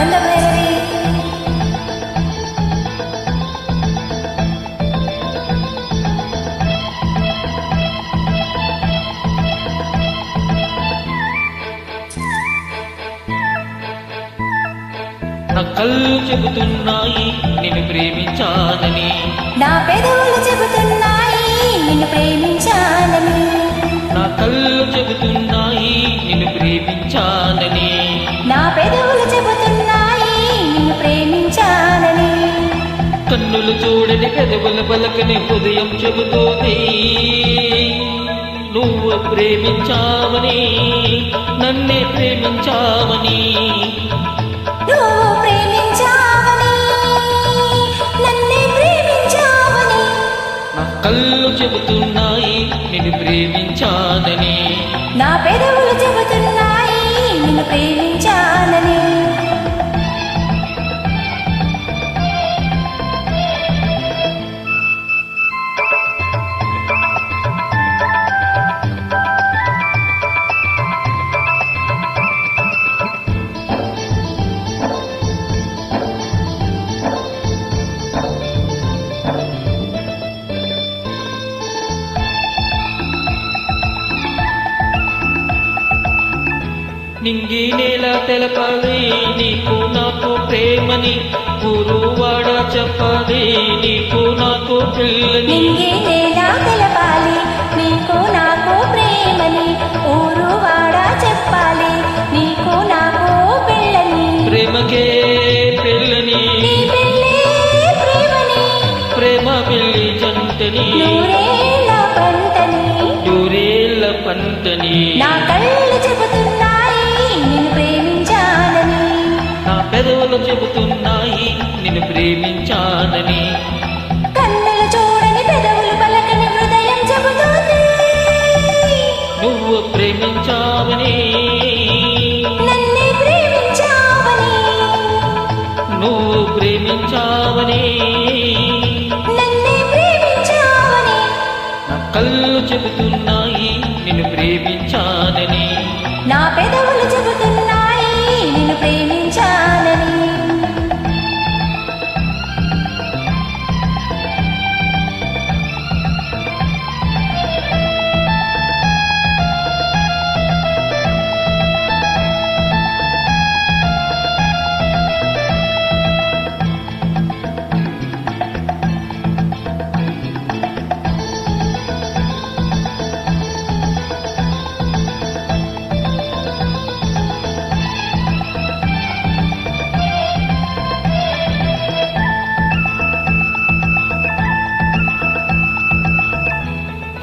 ఆనంద భైరవి. నా కళ్ళు చెబుతున్నాయి నిన్ను ప్రేమించాలని, నా పెదవులు చెబుతున్నాయి నిన్ను ప్రేమించాలని. నా కళ్ళు చెబుతున్నాయి నిన్ను ప్రేమించాలని, నా పెదవులు చెబుతున్నాయి నిన్ను ప్రేమించాలని. కన్నులు చూడని పెదవుల పలకని హృదయం చెబుతోంది నువ్వు ప్రేమించావని, నన్నే ప్రేమించావని. నువ్వు ప్రేమించావని, నన్నే ప్రేమించావని. నా కళ్ళు చెబుతున్నాయి నిన్ను ప్రేమించాలని, నా పెదవులు చెబుతున్నాయి నిన్ను ప్రేమించాలని. నింగి నేల తెలపాలి నీకు నాకు ప్రేమని, ఊరువాడ చెప్పాలి నీకు నాకు పిల్లని. నింగి నేల తెలపాలి నీకు నాకు ప్రేమని, ఊరు వాడ చెప్పాలి నీకు నాకు పెళ్ళని. ప్రేమకే పెళ్ళని, నీ పెళ్ళే ప్రేమని, ప్రేమ పెళ్ళి జంటని, నూరేళ్ళ పంటని. నూరేళ్ళ పంటని. నా కళ్ళు చెబుతున్నాయి నిన్ను ప్రేమించాలని, నా పెదవులు చెబుతున్నాయి నిన్ను ప్రేమించానని. కన్నులు చూడని పెదవులు పలకని హృదయం చెబుతుంది నువ్వు ప్రేమించావని, నన్నే ప్రేమించావని. నువ్వు ప్రేమించావని. నన్నే ప్రేమించావని. నా కళ్ళు చెబుతున్నాయి నిన్ను ప్రేమించానని, నా పెదవులు చెబుతున్నాయి నిన్ను ప్రేమించాలని.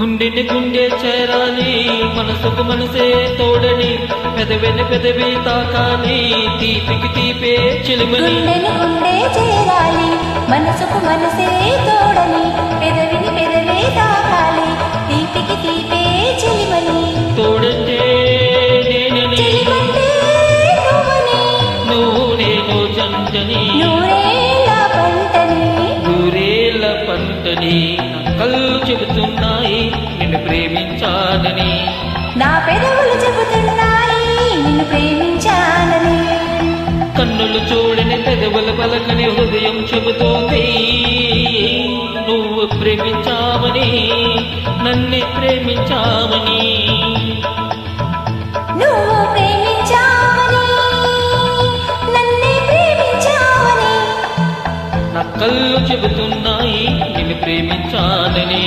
గుండెని గుండె చేరాలి మనసుకు మనసే తోడని, పెదవిని పెదవి తాకాలి తీపికి తీపే చిలుమని. గుండెని గుండె చేరాలి మనసుకు మనసే తోడని, పెదవిని పెదవే తాకాలి తీపికి తీపే చిలిమని. తోడంటే నేనని, చిలిమంటే నువ్వని, నువ్వు నేను జంటని, నూరేళ్ళ పంటని. నూరేళ్ళ పంటని. నా కళ్ళు చెబుతున్నాయి నిన్ను ప్రేమించాలని, నా పెదవులు చెబుతున్నాయి నిన్ను ప్రేమించాలని. కన్నులు చూడని పెదవుల పలకని హృదయం చెబుతోంది నువ్వు ప్రేమించావని, నన్నే ప్రేమించావని. నువ్వు ప్రేమించావని, నన్నే ప్రేమించావని. నా కళ్ళు చెబుతున్నాయి నిన్ను ప్రేమించాలని.